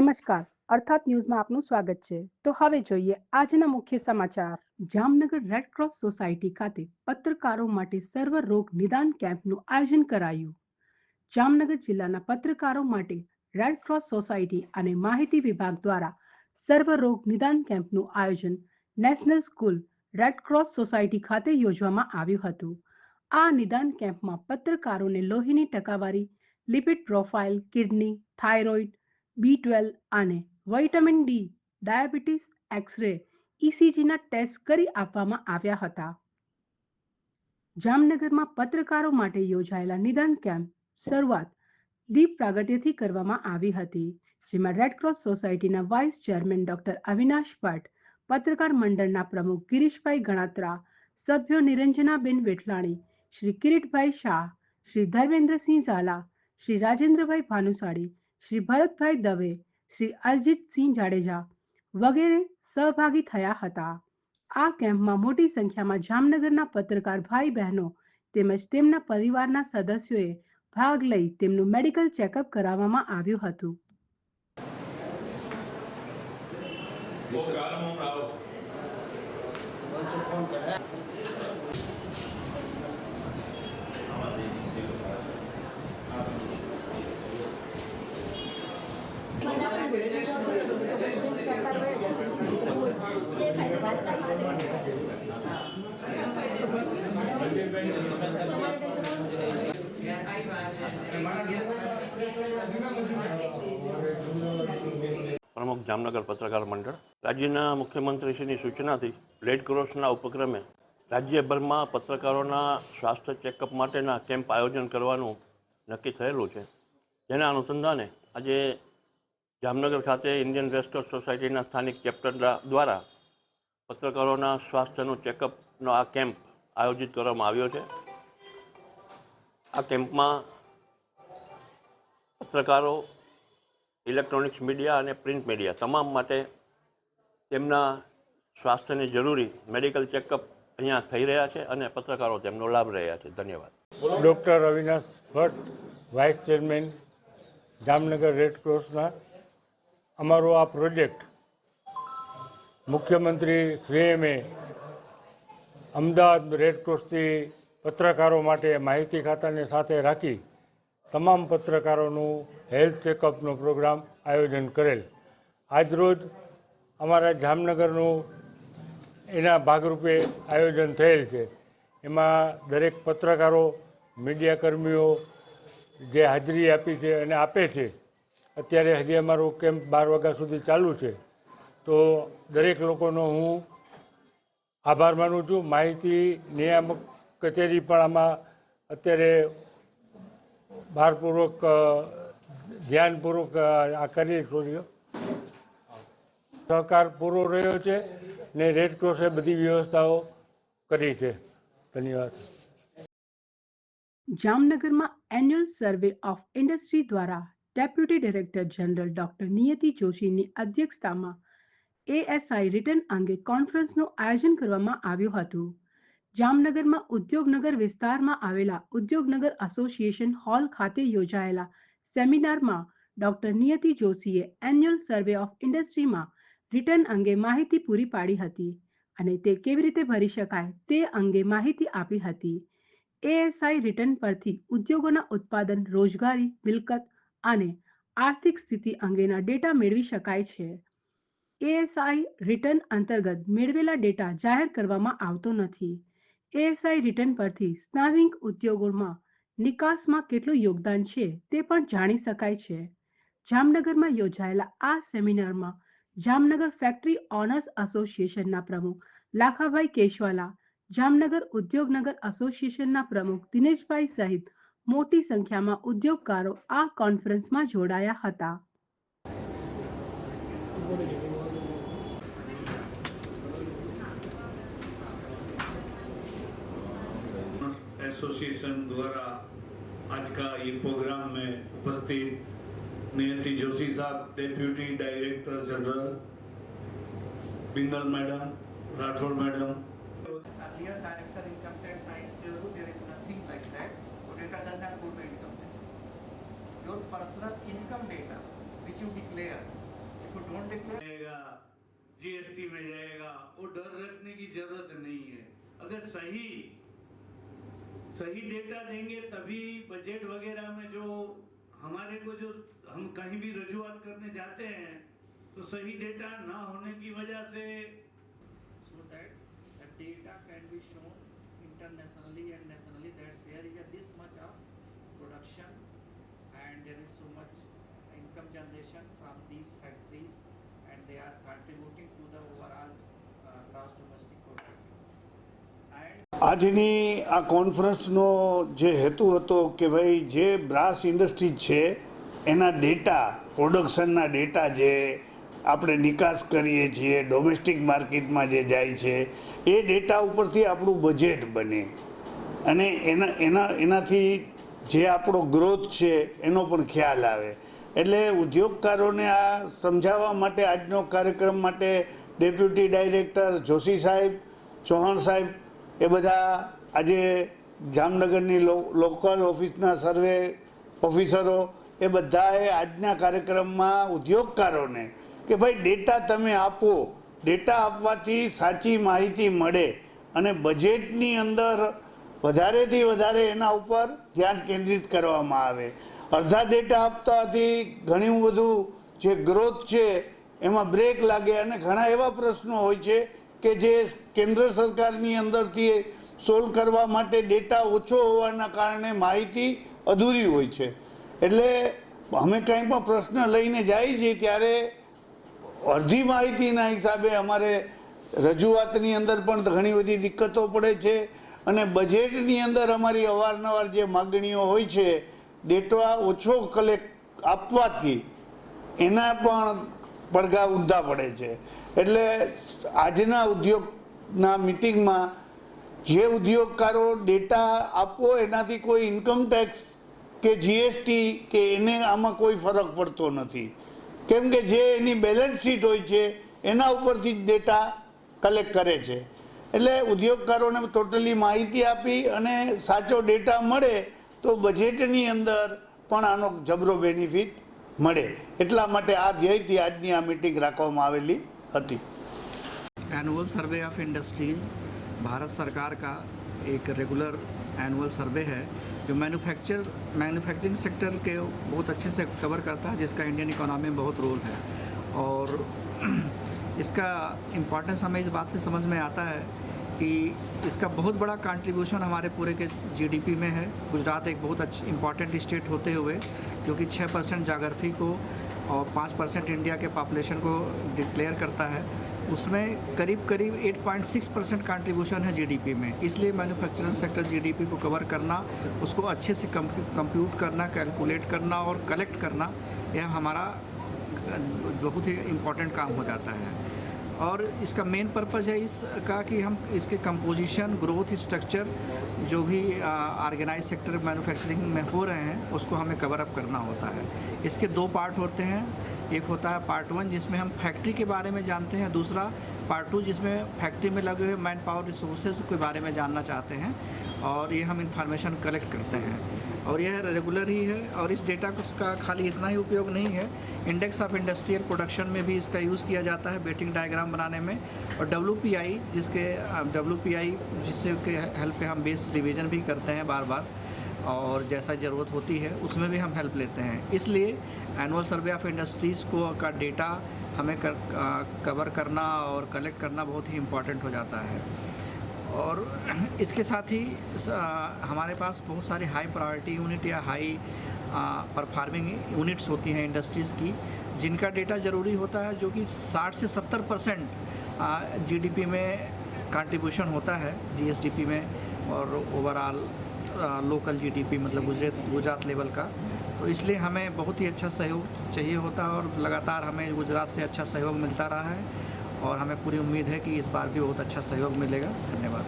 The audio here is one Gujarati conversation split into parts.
નમસ્કાર, અર્થાત ન્યૂઝમાં આપનું સ્વાગત છે. તો હવે જોઈએ આજના મુખ્ય સમાચાર. જામનગર રેડ ક્રોસ સોસાયટી ખાતે પત્રકારો માટે સર્વ રોગ નિદાન કેમ્પનું આયોજન કરાયું. જામનગર જિલ્લાના પત્રકારો માટે રેડ ક્રોસ સોસાયટી અને માહિતી વિભાગ દ્વારા સર્વ રોગ નિદાન કેમ્પનું આયોજન national school red cross society ખાતે યોજવામાં આવ્યું હતું. આ નિદાન કેમ્પમાં પત્રકારોને લોહીની ટકાવારી, lipid profile, kidney, thyroid, B12 અને વિટામિન ડી, ડાયાબિટીસ, એક્સ-રે, ECGના ટેસ્ટ કરી આપવામાં આવ્યા હતા. જામનગરમાં પત્રકારો માટે યોજાયેલા નિદાન કેમ્પ શરૂઆત દીપ પ્રાગટ્યથી કરવામાં આવી હતી, જેમાં રેડક્રોસ સોસાયટીના vice chairman doctor Avinash Bhatt, પત્રકાર મંડળના પ્રમુખ ગિરીશભાઈ ગણાત્રા, સભ્યો નિરંજનાબેન વેઠલાણી, શ્રી કિરીટભાઈ શાહ, શ્રી ધર્મેન્દ્રસિંહ ઝાલા, શ્રી રાજેન્દ્રભાઈ ભાનુશાળી, શ્રી ભરતભાઈ દવે, શ્રી અરજીતસિંહ જાડેજા વગેરે સહભાગી થયા હતા. આ કેમ્પમાં મોટી સંખ્યામાં જામનગરના પત્રકાર ભાઈ બહેનો તેમજ તેમના પરિવારના સદસ્યોએ ભાગ લઈ તેમનું મેડિકલ ચેકઅપ કરાવવામાં આવ્યું હતું. પ્રમુખ જામનગર પત્રકાર મંડળ. રાજ્યના મુખ્યમંત્રીશ્રીની સૂચનાથી રેડ ક્રોસના ઉપક્રમે રાજ્યભરમાં પત્રકારોના સ્વાસ્થ્ય ચેકઅપ માટેના કેમ્પ આયોજન કરવાનું નક્કી થયેલું છે. જેના અનુસંધાને આજે જામનગર ખાતે ઇન્ડિયન રેડ ક્રોસ સોસાયટીના સ્થાનિક ચેપ્ટર દ્વારા પત્રકારોના સ્વાસ્થ્યનું ચેકઅપનો આ કેમ્પ આયોજિત કરવામાં આવ્યો છે. આ કેમ્પમાં પત્રકારો, ઇલેક્ટ્રોનિક્સ મીડિયા અને પ્રિન્ટ મીડિયા તમામ માટે તેમના સ્વાસ્થ્યને જરૂરી મેડિકલ ચેકઅપ અહીંયા થઈ રહ્યા છે અને પત્રકારો તેમનો લાભ રહ્યા છે. ધન્યવાદ. Doctor Avinash Bhatt, vice chairman Jamnagar red ક્રોસના. અમારો આ પ્રોજેક્ટ મુખ્યમંત્રી શ્રીએ અમદાવાદ રેડ ક્રોસથી પત્રકારો માટે માહિતી ખાતાને સાથે રાખી તમામ પત્રકારોનું હેલ્થ ચેકઅપનો પ્રોગ્રામ આયોજન કરેલ. આજરોજ અમારા જામનગરનું એના ભાગરૂપે આયોજન થયેલ છે. એમાં દરેક પત્રકારો, મીડિયાકર્મીઓ જે હાજરી આપી છે અને આપે છે. અત્યારે હજી અમારો કેમ્પ 12 વાગ્યા સુધી ચાલુ છે. તો દરેક લોકોનો હું આભાર માનું છું. માહિતી નિયામક કચેરી પણ આમાં અત્યારે ભારપૂર્વક ધ્યાનપૂર્વક આ કરી સહકાર પૂરો રહ્યો છે ને રેડ ક્રોસે બધી વ્યવસ્થાઓ કરી છે. ધન્યવાદ. જામનગરમાં એન્યુઅલ સર્વે ઓફ ઇન્ડસ્ટ્રી દ્વારા ડેપ્યુટી ડાયરેક્ટર જનરલ ડોક્ટર નિયતિ જોશીની અધ્યક્ષતામાં ASI રિટર્ન અંગે કોન્ફરન્સનું આયોજન કરવામાં આવ્યું હતું. જામનગરમાં ઉદ્યોગનગર વિસ્તારમાં આવેલા ઉદ્યોગનગર એસોસિએશન હોલ ખાતે યોજાયેલા સેમિનારમાં ડોક્ટર નિયતિ જોશીએ એન્યુઅલ સર્વે ઓફ ઇન્ડસ્ટ્રીમાં રિટર્ન અંગે માહિતી પૂરી પાડી હતી અને તે કેવી રીતે ભરી શકાય તે અંગે માહિતી આપી હતી. ASI રિટર્ન પરથી ઉદ્યોગોના ઉત્પાદન, રોજગારી, મિલકત અને આર્થિક સ્થિતિ અંગેના ડેટા મેળવી શકાય છે. ASI રિટર્ન અંતર્ગત મેળવેલા ડેટા જાહેર કરવામાં આવતો નથી. ASI રિટર્ન પરથી સ્થાનિક ઉદ્યોગોમાં નિકાસમાં કેટલું યોગદાન છે તે પણ જાણી શકાય છે. જામનગરમાં યોજાયેલા આ સેમિનારમાં જામનગર ફેક્ટરી ઓનર્સ એસોસિએશનના પ્રમુખ લાખાભાઈ કેશવાલા, જામનગર ઉદ્યોગનગર એસોસિએશનના પ્રમુખ દિનેશભાઈ સહિત મોટી સંખ્યામાં ઉદ્યોગકારો આ કોન્ફરન્સમાં જોડાયા હતા. एसोसिएशन द्वारा आज का ये प्रोग्राम में उपस्थित नियति जोशी साहब, deputy director general, Bindal madam, Rathore madam. Earlier director income tax science, there is nothing like that. So data does not go to income tax. Your personal income data which you declare you don't declare, जाएगा, जीएसटी में जाएगा, वो डर रखने की जरूरत नहीं है। अगर सही डेटा देंगे तभी बजट वगैरह में जो हमारे को जो हम कहीं भी रजूआत करने जाते हैं तो सही डेटा ना होने की वजह से so that the data can be shown internationally and nationally that there is this much of production and there is so much income generation from these factories and they are contributing to the overall gross domestic product. And આજની આ કોન્ફરન્સનો જે હેતુ હતો કે ભાઈ જે બ્રાસ ઇન્ડસ્ટ્રી છે એના ડેટા પ્રોડક્શનના ડેટા જે આપણે નિકાસ કરીએ છીએ ડોમેસ્ટિક માર્કેટમાં જે જાય છે એ ડેટા ઉપરથી આપણું બજેટ બને અને એનાથી જે આપણો ગ્રોથ છે એનો પણ ખ્યાલ આવે એટલે ઉદ્યોગકારોને આ સમજાવવા માટે આજનો કાર્યક્રમ માટે ડેપ્યુટી ડાયરેક્ટર જોશી સાહેબ, ચૌહાણ સાહેબ એ બધા આજે જામનગરની લોકલ ઓફિસના સર્વે ઓફિસરો એ બધાએ આજના કાર્યક્રમમાં ઉદ્યોગકારોને કે ભાઈ ડેટા તમે આપો, ડેટા આપવાથી સાચી માહિતી મળે અને બજેટની અંદર વધારેથી વધારે એના ઉપર ધ્યાન કેન્દ્રિત કરવામાં આવે. અડધા ડેટા આપવાથી ઘણું બધું જે ગ્રોથ છે એમાં બ્રેક લાગે અને ઘણા એવા પ્રશ્નો હોય છે કે જે કેન્દ્ર સરકારની અંદરથી સોલ્વ કરવા માટે ડેટા ઓછો હોવાના કારણે માહિતી અધૂરી હોય છે. એટલે અમે કંઈ પણ પ્રશ્ન લઈને જઈએ છીએ ત્યારે અડધી માહિતીના હિસાબે અમારે રજૂઆતની અંદર પણ ઘણી બધી દિક્કતો પડે છે અને બજેટની અંદર અમારી અવારનવાર જે માગણીઓ હોય છે ડેટા ઓછો કલેક્ટ આપવાથી એના પણ પડઘા ઊંધા પડે છે. એટલે આજના ઉદ્યોગના મિટિંગમાં જે ઉદ્યોગકારો ડેટા આપવો એનાથી કોઈ ઇન્કમ ટેક્સ કે જીએસટી કે એને આમાં કોઈ ફરક પડતો નથી કેમ કે જે એની બેલેન્સ શીટ હોય છે એના ઉપરથી જ ડેટા કલેક્ટ કરે છે. એટલે ઉદ્યોગકારોને ટોટલી માહિતી આપી અને સાચો ડેટા મળે તો બજેટની અંદર પણ આનો જબરો બેનિફિટ મળે એટલા માટે આ ધ્યેયથી આજની આ મિટિંગ રાખવામાં આવેલી હતી. Annual survey of industries Bharat सरकार का एक रेगुलर एनुअल सर्वे है जो मैन्युफैक्चरिंग सेक्टर के बहुत अच्छे से कवर करता है जिसका इंडियन इकोनॉमी में बहुत रोल है और इसका इम्पोर्टेंस हमें इस बात से समझ में आता है कि इसका बहुत बड़ा कंट्रीब्यूशन हमारे पूरे के जीडीपी में है. गुजरात एक बहुत अच्छी इम्पॉर्टेंट स्टेट होते हुए जो कि 6% जाग्राफी को और 5% इंडिया के पॉपुलेशन को डिक्लेयर करता है उसमें करीब 8.6% कंट्रीब्यूशन है जीडीपी में. इसलिए मैन्युफैक्चरिंग सेक्टर जीडीपी को कवर करना, उसको अच्छे से कंप्यूट करना, कैलकुलेट करना और कलेक्ट करना यह हमारा बहुत ही इम्पोर्टेंट काम हो जाता है. और इसका मेन पर्पज़ है इसका कि हम इसके कंपोजिशन, ग्रोथ, स्ट्रक्चर जो भी ऑर्गेनाइज सेक्टर मैन्युफैक्चरिंग में हो रहे हैं उसको हमें कवर अप करना होता है. इसके दो पार्ट होते हैं. एक होता है पार्ट 1 जिसमें हम फैक्ट्री के बारे में जानते हैं, दूसरा पार्ट 2 जिसमें फैक्ट्री में लगे हुए मैन पावर रिसोर्सेज के बारे में जानना चाहते हैं और ये हम इंफॉर्मेशन कलेक्ट करते हैं और यह रेगुलर ही है. और इस डेटा का खाली इतना ही उपयोग नहीं है, इंडेक्स ऑफ इंडस्ट्रियल प्रोडक्शन में भी इसका यूज़ किया जाता है बेटिंग डायग्राम बनाने में और WPI जिससे के हेल्प पे हम बेस रिवीजन भी करते हैं बार बार और जैसा ज़रूरत होती है उसमें भी हम हेल्प लेते हैं. इसलिए एनुअल सर्वे ऑफ इंडस्ट्रीज़ का डेटा हमें कवर करना और कलेक्ट करना बहुत ही इम्पॉर्टेंट हो जाता है. और इसके साथ ही हमारे पास बहुत सारी हाई प्रायोरिटी यूनिट या हाई परफॉर्मिंग यूनिट्स होती हैं इंडस्ट्रीज़ की जिनका डेटा ज़रूरी होता है जो कि 60 से 70% जीडीपी में कंट्रीब्यूशन होता है जीएसडीपी में और ओवरऑल लोकल जीडीपी मतलब गुजरात लेवल का. तो इसलिए हमें बहुत ही अच्छा सहयोग चाहिए होता है और लगातार हमें गुजरात से अच्छा सहयोग मिलता रहा है और हमें पूरी उम्मीद है कि इस बार भी बहुत अच्छा सहयोग मिलेगा. धन्यवाद.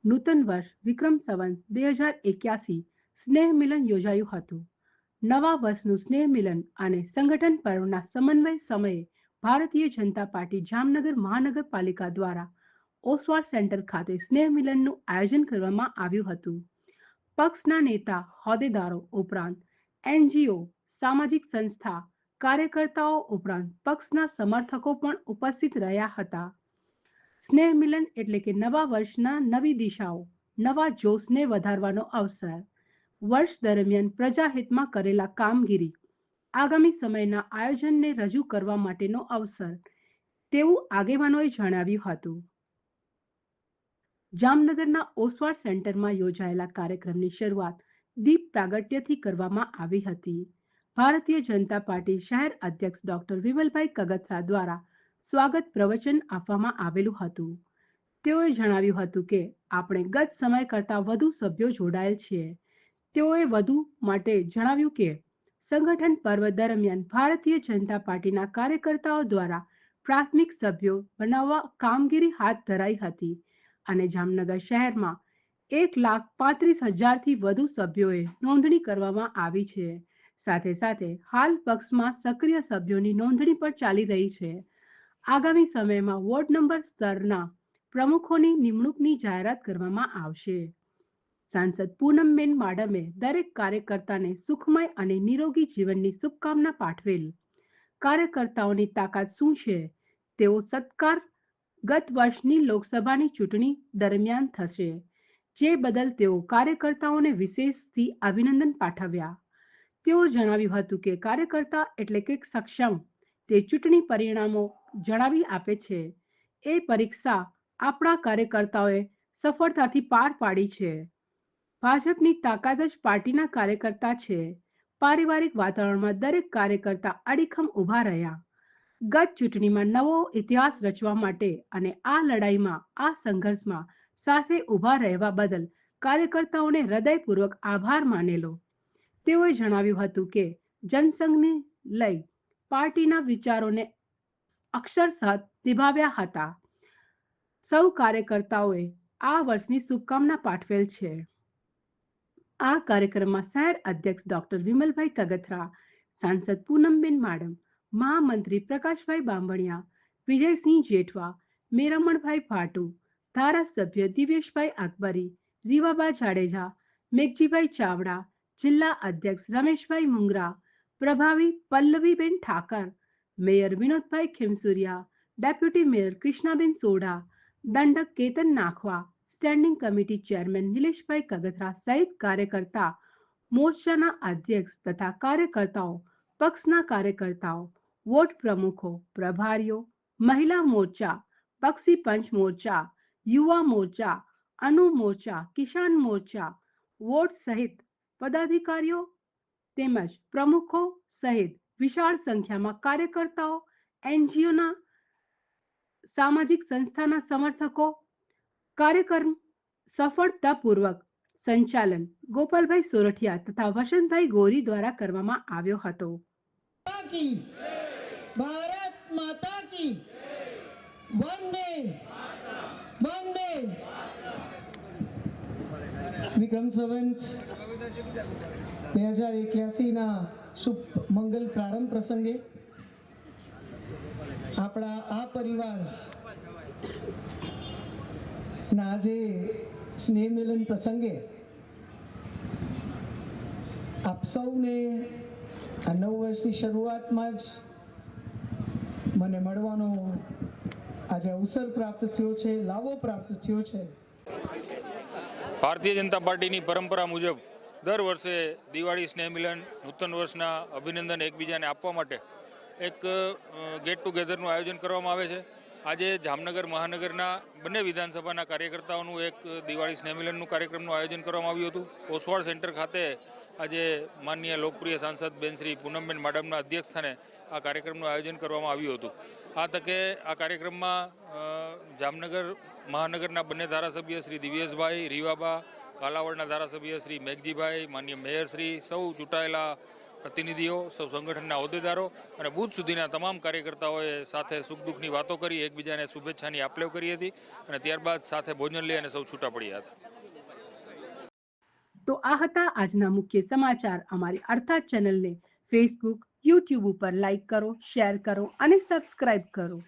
નૂતન વર્ષ વિક્રમ સંવત 2081 સ્નેહ મિલન યોજાયું હતું. નવા વર્ષનું સ્નેહ મિલન અને સંગઠન પર્વના સમન્વય સમયે ભારતીય જનતા પાર્ટી જામનગર મહાનગરપાલિકા દ્વારા ઓસવાળ સેન્ટર ખાતે સ્નેહ મિલનનું આયોજન કરવામાં આવ્યું હતું. પક્ષના નેતા હોદ્દેદારો ઉપરાંત NGO, સામાજિક સંસ્થા, કાર્યકર્તાઓ ઉપરાંત પક્ષના સમર્થકો પણ ઉપસ્થિત રહ્યા હતા. સ્નેહ મિલન એટલે કે નવા વર્ષના નવી દિશાઓ, નવા જોશને વધારવાનો અવસર. વર્ષ દરમિયાન પ્રજાહિતમાં કરેલા કામગીરી, આગામી સમયના આયોજનને રજૂ કરવા માટેનો અવસર, તેવું આગેવાનોએ જણાવ્યું હતું. જામનગરના ઓસવાડ સેન્ટરમાં યોજાયેલા કાર્યક્રમની શરૂઆત દીપ પ્રાગટ્યથી કરવામાં આવી હતી. ભારતીય જનતા પાર્ટી શહેર અધ્યક્ષ ડોક્ટર વિમલભાઈ કગથરા દ્વારા સ્વાગત પ્રવચન આપવામાં આવેલું હતું. તેઓએ જણાવ્યું હતું કે આપણે ગત સમય કરતાં વધુ સભ્યો જોડાયેલ છીએ. તેઓએ વધુ માટે જણાવ્યું કે સંગઠન પર્વ દરમિયાન ભારતીય જનતા પાર્ટીના કાર્યકર્તાઓ દ્વારા પ્રાથમિક સભ્યો બનાવવા કામગીરી હાથ ધરાઈ હતી અને જામનગર શહેરમાં 1,35,000થી વધુ સભ્યોએ નોંધણી કરવામાં આવી છે. સાથે સાથે હાલ પક્ષમાં સક્રિય સભ્યોની નોંધણી પણ ચાલી રહી છે. આગામી સમયમાં વોર્ડ નંબર સ્તરના પ્રમુખોની નિમણૂકની જાહેરાત કરવામાં આવશે. સાંસદ પૂનમબેન માડમે દરેક કાર્યકર્તાને સુખમય અને નિરોગી જીવનની શુભકામના પાઠવેલ. કાર્યકર્તાઓની તાકાત શું છે તેવો સત્કાર ગત વર્ષની લોકસભાની ચૂંટણી દરમિયાન થશે, જે બદલ તેઓ કાર્યકર્તાઓને વિશેષથી અભિનંદન પાઠવ્યા. તેઓ જણાવ્યું હતું કે કાર્યકર્તા એટલે કે સક્ષમ તે ચૂંટણી પરિણામો જણાવી આપે છે. એ પરીક્ષા આપણા કાર્યકર્તાઓએ સફળતાથી પાર પાડી છે. ભાજપની તાકાત જ પાર્ટીના કાર્યકર્તા છે. પારિવારિક વાતાવરણમાં દરેક કાર્યકર્તા અડીખમ ઊભા રહ્યા. ગત ચૂંટણીમાં નવો ઇતિહાસ રચવા માટે અને આ લડાઈમાં, આ સંઘર્ષમાં સાથે ઊભા રહેવા બદલ કાર્યકર્તાઓને હૃદયપૂર્વક આભાર માનેલો. તેઓએ જણાવ્યું હતું કે જનસંઘને લઈ પાર્ટીના વિચારોને અક્ષરશઃ નિભાવ્યા હતા. સૌ કાર્યકર્તાઓએ આ વર્ષની શુભકામના પાઠવેલ છે. આ કાર્યક્રમમાં શહેર અધ્યક્ષ ડોક્ટર વિમલભાઈ કગથરા, સાંસદ પૂનમબેન માડમ, મહામંત્રી પ્રકાશભાઈ બાંભણિયા, વિજયસિંહ જેઠવા, મેરમણભાઈ ભાટુ, ધારાસભ્ય દિવેશભાઈ અકબરી, રીવાબા જાડેજા, મેઘજીભાઈ ચાવડા, જિલ્લા અધ્યક્ષ રમેશભાઈ મુંગરા, પ્રભારી Pallaviben Thakar, mayor Vinodbhai Khimsuriya, deputy mayor Krishnaben Sodha, દંડક કેતન નાખવા, સ્ટેન્ડિંગ કમિટી ચેરમેન નિલેશભાઈ કગથરા સહિત કાર્યકર્તા મોરચાના અધ્યક્ષ તથા કાર્યકર્તાઓ, પક્ષના કાર્યકર્તાઓ, વોર્ડ પ્રમુખો, પ્રભારીઓ, મહિલા મોરચા, પક્ષી પંચ મોરચા, યુવા મોરચા, અનુ મોરચા, કિસાન મોરચા, વોર્ડ સહિત પદાધિકારીઓ તેમજ પ્રમુખો સહિત વિશાળ સંખ્યામાં કાર્યકર્તાઓ, એનજીઓના, સામાજિક સંસ્થાના સમર્થકો, કાર્યક્રમ સફળતાપૂર્વક સંચાલન ગોપાલભાઈ સોરઠિયા તથા વસંતભાઈ ગોરી દ્વારા કરવામાં આવ્યો હતો. ભારત માતા કી વંદે વંદે. વિક્રમ સંવત 2081ના શુભ મંગલ પ્રારંભ પ્રસંગે આપણા આ પરિવાર ના આજે સ્નેહ મિલન પ્રસંગે આપ સૌને આ નવ વર્ષની શરૂઆતમાં જ મને મળવાનો આજે અવસર પ્રાપ્ત થયો છે, લાવો પ્રાપ્ત થયો છે. ભારતીય જનતા પાર્ટીની પરંપરા મુજબ દર વર્ષે દિવાળી સ્નેહ મિલન, નૂતન વર્ષના અભિનંદન એકબીજાને આપવા માટે એક ગેટ ટુગેધરનું આયોજન કરવામાં આવે છે. આજે જામનગર મહાનગરના બંને વિધાનસભાના કાર્યકર્તાઓનું એક દિવાળી સ્નેહ મિલનનું કાર્યક્રમનું આયોજન કરવામાં આવ્યું હતું. ઓસવાડ સેન્ટર ખાતે આજે માનનીય લોકપ્રિય સાંસદ બેન શ્રી પૂનમબેન માડમના અધ્યક્ષસ્થાને આ કાર્યક્રમનું આયોજન કરવામાં આવ્યું હતું. આ તકે આ કાર્યક્રમમાં જામનગર મહાનગરના બંને ધારાસભ્ય શ્રી દિવ્યેશભાઈ, રીવાબા, કાલાવડના ધારાસભ્ય શ્રી મેઘજીભાઈ, માનનીય મેયર શ્રી, સૌ ચૂંટાયેલા પ્રતિનિધિઓ, સૌ સંગઠનના હોદ્દેદારો અને બૂથ સુધીના તમામ કાર્યકર્તાઓએ સાથે સુખ દુઃખની વાતો કરી, એકબીજાને શુભેચ્છાની આપલે કરી હતી અને ત્યારબાદ સાથે ભોજન લઈ અને સૌ છૂટા પડ્યા હતા. તો આ હતા આજના મુખ્ય સમાચાર. અમારી અર્થાત ચેનલને ફેસબુક, યુટ્યુબ ઉપર લાઈક કરો, શેર કરો અને સબસ્ક્રાઇબ કરો.